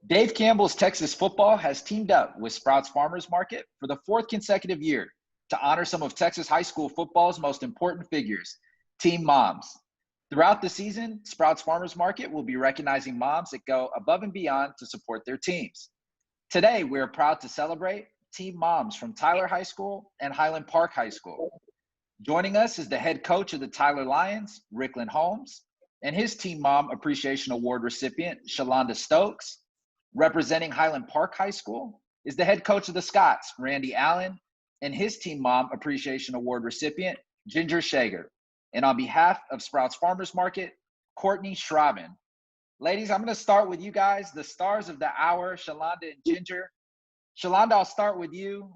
Dave Campbell's Texas Football has teamed up with Sprouts Farmers Market for the fourth consecutive year to honor some of Texas high school football's most important figures, team moms. Throughout the season, Sprouts Farmers Market will be recognizing moms that go above and beyond to support their teams. Today, we are proud to celebrate team moms from Tyler High School and Highland Park High School. Joining us is the head coach of the Tyler Lions, Rickland Holmes, and his Team Mom Appreciation Award recipient, Shalanda Stokes. Representing Highland Park High School is the head coach of the Scots, Randy Allen, and his Team Mom Appreciation Award recipient, Ginger Schager. And on behalf of Sprouts Farmers Market, Courtney Schraben. Ladies, I'm going to start with you guys, the stars of the hour, Shalanda and Ginger. Shalanda, I'll start with you.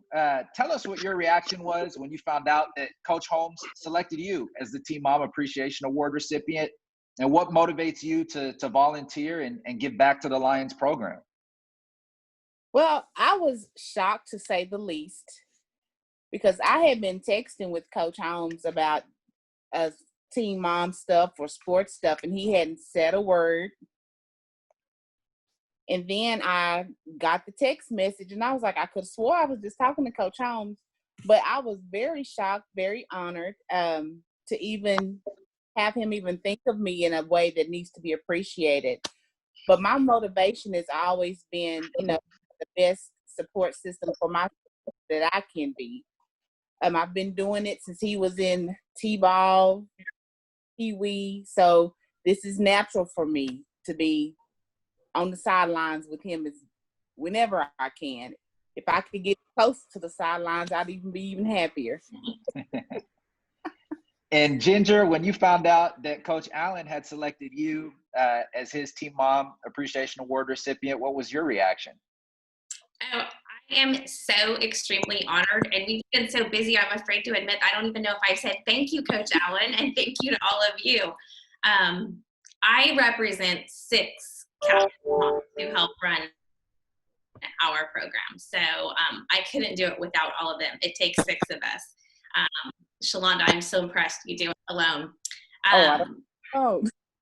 Tell us what your reaction was when you found out that Coach Holmes selected you as the Team Mom Appreciation Award recipient, and what motivates you to volunteer and give back to the Lions program? Well, I was shocked, to say the least, because I had been texting with Coach Holmes about team mom stuff or sports stuff, and he hadn't said a word. And then I got the text message, and I was like, I could have swore I was just talking to Coach Holmes. But I was very shocked, very honored to even have him even think of me in a way that needs to be appreciated. But my motivation has always been, the best support system for my that I can be. I've been doing it since he was in T-ball, Pee-wee. So this is natural for me to be on the sidelines with him whenever I can. If I could get close to the sidelines, I'd be even happier. And Ginger, when you found out that Coach Allen had selected you as his Team Mom Appreciation Award recipient, what was your reaction? Oh, I am so extremely honored, and we've been so busy, I'm afraid to admit, I don't even know if I've said thank you, Coach Allen, and thank you to all of you. I represent 6 Catholic moms who help run our program, so I couldn't do it without all of them. It takes 6 of us. Shalanda, I'm so impressed you do it alone.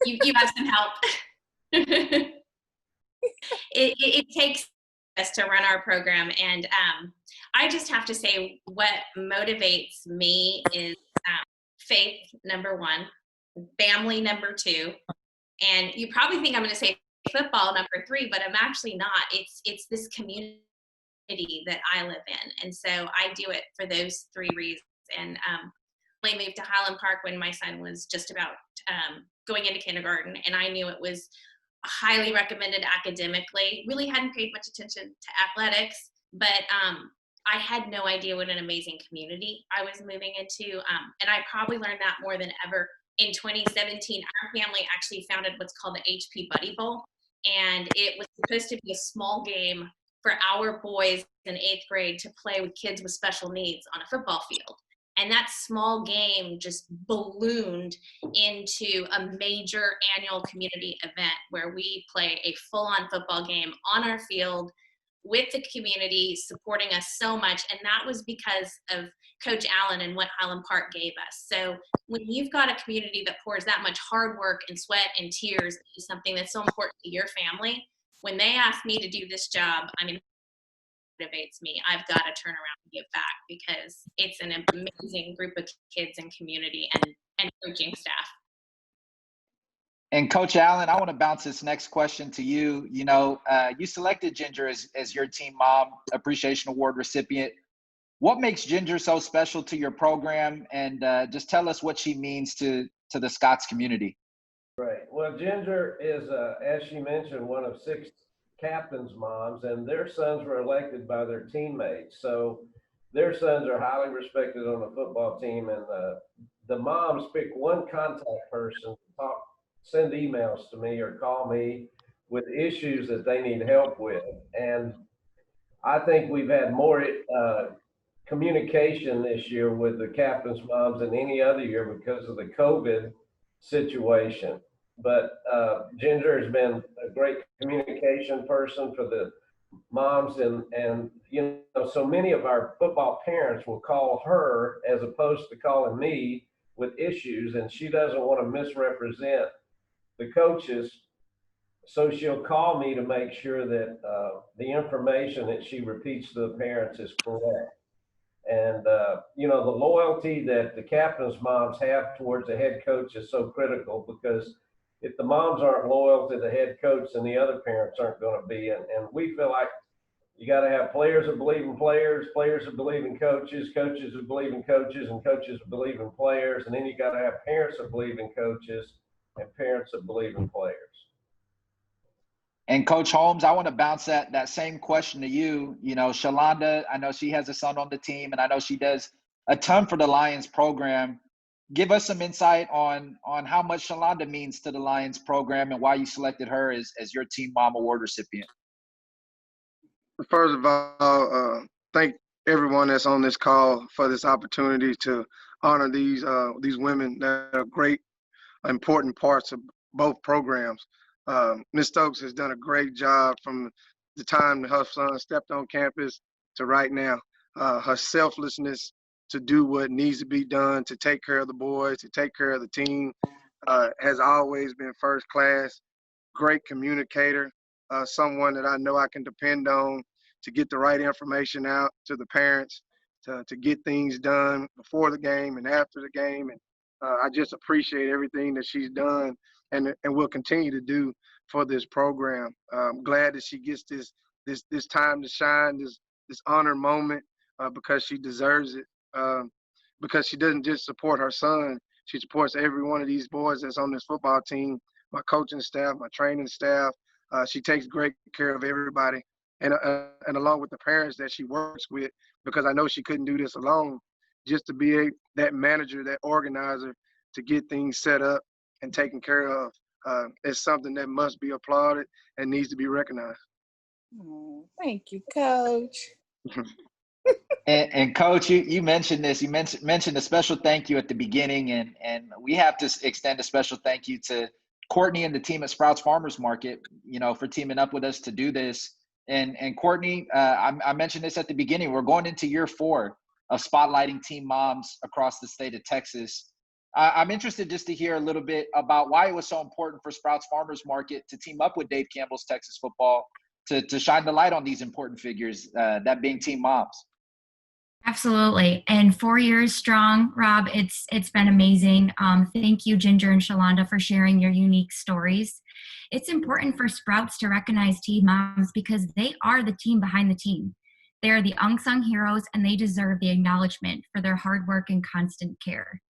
You have some help. It takes us to run our program, and I just have to say what motivates me is faith, number 1, family, number 2, and you probably think I'm going to say football, number 3, but I'm actually not. It's this community that I live in, and so I do it for those 3 reasons. And I moved to Highland Park when my son was just about going into kindergarten, and I knew it was highly recommended academically. Really hadn't paid much attention to athletics, but I had no idea what an amazing community I was moving into, and I probably learned that more than ever. In 2017, our family actually founded what's called the HP Buddy Bowl, and it was supposed to be a small game for our boys in 8th grade to play with kids with special needs on a football field. And that small game just ballooned into a major annual community event where we play a full-on football game on our field with the community supporting us so much. And that was because of Coach Allen and what Highland Park gave us. So when you've got a community that pours that much hard work and sweat and tears into something that's so important to your family, when they asked me to do this job, motivates me. I've got to turn around and give back, because it's an amazing group of kids and community and coaching staff. And Coach Allen, I want to bounce this next question to you. You selected Ginger as your Team Mom Appreciation Award recipient. What makes Ginger so special to your program? And just tell us what she means to the Scots community. Right. Well, Ginger is, as she mentioned, one of 6 captains' moms, and their sons were elected by their teammates. So their sons are highly respected on the football team, and the moms pick one contact person to send emails to me or call me with issues that they need help with. And I think we've had more communication this year with the captain's moms than any other year because of the COVID situation. But Ginger has been a great communication person for the moms, and so many of our football parents will call her as opposed to calling me with issues, and she doesn't want to misrepresent the coaches. so she'll call me to make sure that the information that she repeats to the parents is correct. And, the loyalty that the captain's moms have towards the head coach is so critical, because if the moms aren't loyal to the head coach, then the other parents aren't going to be. And we feel like you got to have players that believe in players, players that believe in coaches, coaches that believe in coaches, and coaches that believe in players. And then you got to have parents that believe in coaches and parents that believe in players. And Coach Holmes, I want to bounce that same question to you. Shalanda, I know she has a son on the team, and I know she does a ton for the Lions program. Give us some insight on how much Shalanda means to the Lions program and why you selected her as your Team Mom Award recipient. First of all, thank everyone that's on this call for this opportunity to honor these women that are great, important parts of both programs. Ms. Stokes has done a great job from the time her son stepped on campus to right now. Her selflessness to do what needs to be done to take care of the boys, to take care of the team, has always been first class. Great communicator, someone that I know I can depend on to get the right information out to the parents, to get things done before the game and after the game. And I just appreciate everything that she's done and will continue to do for this program. I'm glad that she gets this time to shine, this honor moment, because she deserves it. Because she doesn't just support her son, she supports every one of these boys that's on this football team, my coaching staff, my training staff. She takes great care of everybody, and along with the parents that she works with, because I know she couldn't do this alone. Just to be that manager, that organizer, to get things set up and taken care of, is something that must be applauded and needs to be recognized. Oh, thank you, Coach. And Coach, you mentioned this. You mentioned a special thank you at the beginning, and we have to extend a special thank you to Courtney and the team at Sprouts Farmers Market, for teaming up with us to do this. And Courtney, I mentioned this at the beginning. We're going into year 4 of spotlighting team moms across the state of Texas. I'm interested just to hear a little bit about why it was so important for Sprouts Farmers Market to team up with Dave Campbell's Texas Football to shine the light on these important figures, that being team moms. Absolutely. And 4 years strong, Rob, it's been amazing. Thank you, Ginger and Shalanda, for sharing your unique stories. It's important for Sprouts to recognize team moms because they are the team behind the team. They are the unsung heroes, and they deserve the acknowledgement for their hard work and constant care.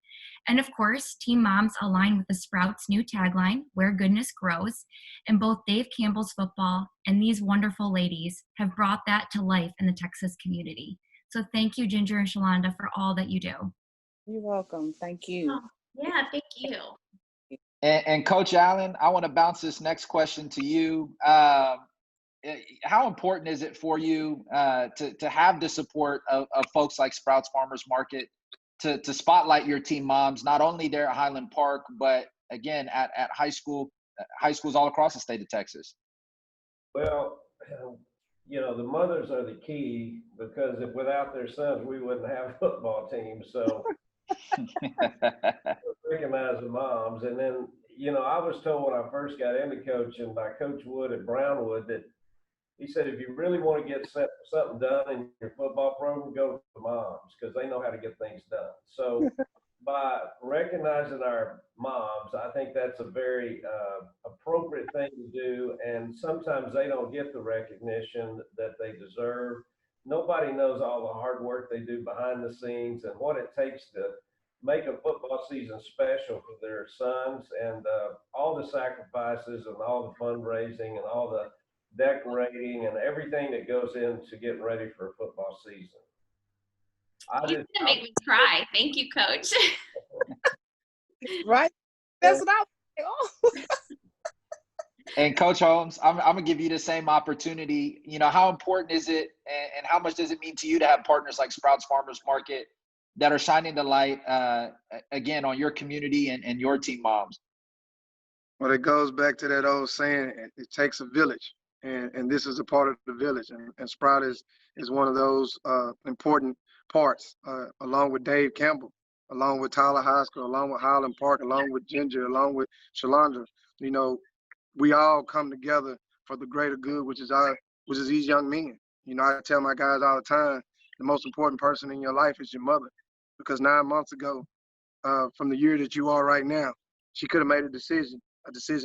And of course, team moms align with the Sprouts new tagline, where goodness grows. And both Dave Campbell's Football and these wonderful ladies have brought that to life in the Texas community. So thank you, Ginger and Shalanda, for all that you do. You're welcome. Thank you. Oh, yeah, thank you. And Coach Allen, I want to bounce this next question to you. How important is it for you to have the support of folks like Sprouts Farmers Market to spotlight your team moms, not only there at Highland Park, but again at high schools all across the state of Texas? Well, the mothers are the key, because if without their sons, we wouldn't have a football team. So recognize the moms. And then, I was told when I first got into coaching by Coach Wood at Brownwood that he said, if you really want to get something done in your football program, go to the moms, because they know how to get things done. So by recognizing our moms, I think that's a very appropriate thing to do. And sometimes they don't get the recognition that they deserve. Nobody knows all the hard work they do behind the scenes and what it takes to make a football season special for their sons, and all the sacrifices and all the fundraising and all the decorating and everything that goes into getting ready for a football season. You're gonna make me cry. Thank you, Coach. Right? That's what I was like, oh. And Coach Holmes, I'm gonna give you the same opportunity. How important is it, and how much does it mean to you to have partners like Sprouts Farmers Market that are shining the light again on your community and your team moms? Well, it goes back to that old saying, it takes a village, and this is a part of the village, and Sprout is one of those important parts, along with Dave Campbell, along with Tyler High School, along with Highland Park, along with Ginger, along with Shalanda. we all come together for the greater good, which is these young men. You know, I tell my guys all the time, the most important person in your life is your mother, because 9 months ago, from the year that you are right now, she could have made a decision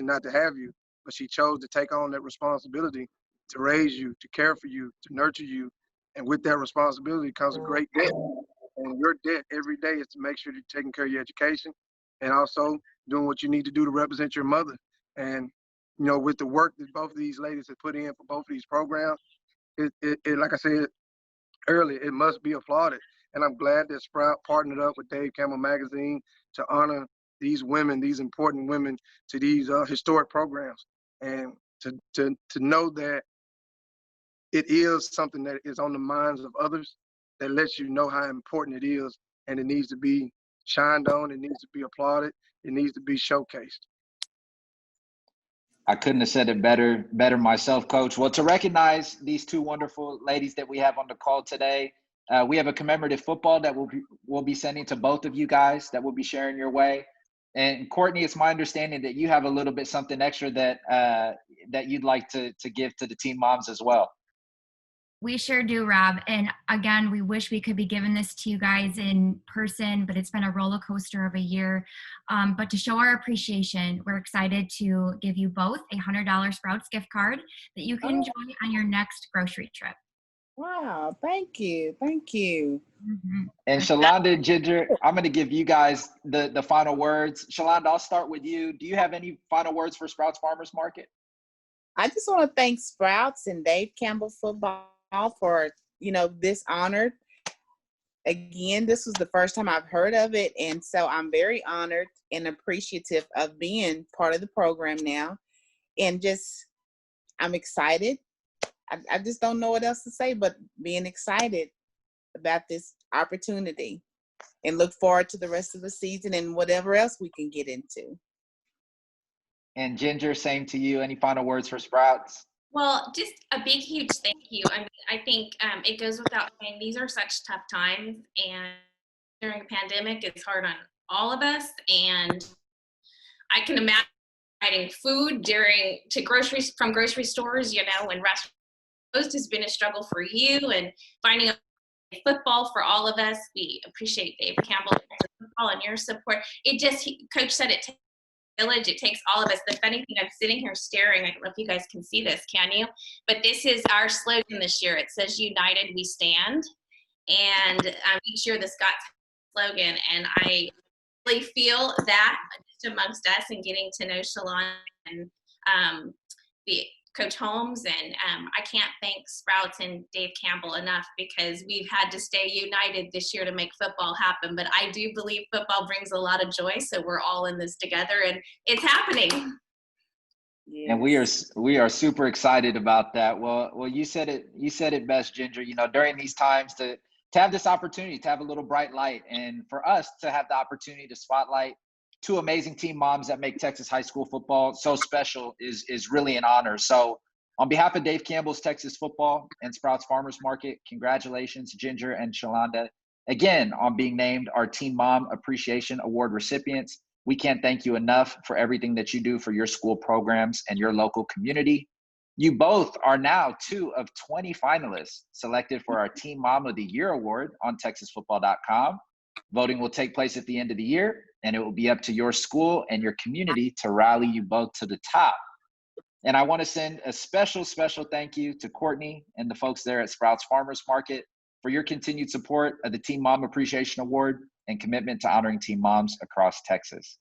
not to have you, but she chose to take on that responsibility to raise you, to care for you, to nurture you. And with that responsibility comes a great debt. And your debt every day is to make sure you're taking care of your education and also doing what you need to do to represent your mother. And, you know, with the work that both of these ladies have put in for both of these programs, it like I said earlier, it must be applauded. And I'm glad that Sprout partnered up with Dave Campbell Magazine to honor these women, these important women, to these historic programs. And to know that it is something that is on the minds of others, that lets you know how important it is, and it needs to be shined on, it needs to be applauded, it needs to be showcased. I couldn't have said it better myself, Coach. Well, to recognize these two wonderful ladies that we have on the call today, we have a commemorative football that we'll be sending to both of you guys that we'll be sharing your way. And Courtney, it's my understanding that you have a little bit something extra that you'd like to give to the team moms as well. We sure do, Rob. And again, we wish we could be giving this to you guys in person, but it's been a roller coaster of a year. But to show our appreciation, we're excited to give you both a $100 Sprouts gift card that you can enjoy on your next grocery trip. Wow, thank you. Thank you. Mm-hmm. And Shalanda and Ginger, I'm going to give you guys the final words. Shalanda, I'll start with you. Do you have any final words for Sprouts Farmers Market? I just want to thank Sprouts and Dave Campbell Football for, this honor. Again, this was the first time I've heard of it, and so I'm very honored and appreciative of being part of the program now. And I'm excited. I just don't know what else to say, but being excited about this opportunity and look forward to the rest of the season and whatever else we can get into. And Ginger, same to you. Any final words for Sprouts? Well, just a big, huge thank you. I mean, I think it goes without saying, these are such tough times, and during a pandemic, it's hard on all of us. And I can imagine providing food from grocery stores, when restaurants has been a struggle for you, and finding football for all of us. We appreciate Dave Campbell football and your support. Coach said it takes a village. It takes all of us. The funny thing, I'm sitting here staring. I don't know if you guys can see this. Can you? But this is our slogan this year. It says, "United we stand." And each year this got slogan, and I really feel that just amongst us and getting to know Shalanda and the Coach Holmes, and I can't thank Sprouts and Dave Campbell enough, because we've had to stay united this year to make football happen. But I do believe football brings a lot of joy, so we're all in this together, and it's happening. Yes. And we are super excited about that. Well, you said it best, Ginger. During these times to have this opportunity to have a little bright light, and for us to have the opportunity to spotlight two amazing team moms that make Texas high school football so special is really an honor. So on behalf of Dave Campbell's Texas Football and Sprouts Farmers Market, congratulations, Ginger and Shalanda, again, on being named our Team Mom Appreciation Award recipients. We can't thank you enough for everything that you do for your school programs and your local community. You both are now 2 of 20 finalists selected for our Team Mom of the Year Award on TexasFootball.com. Voting will take place at the end of the year, and it will be up to your school and your community to rally you both to the top. And I want to send a special, special thank you to Courtney and the folks there at Sprouts Farmers Market for your continued support of the Team Mom Appreciation Award and commitment to honoring team moms across Texas.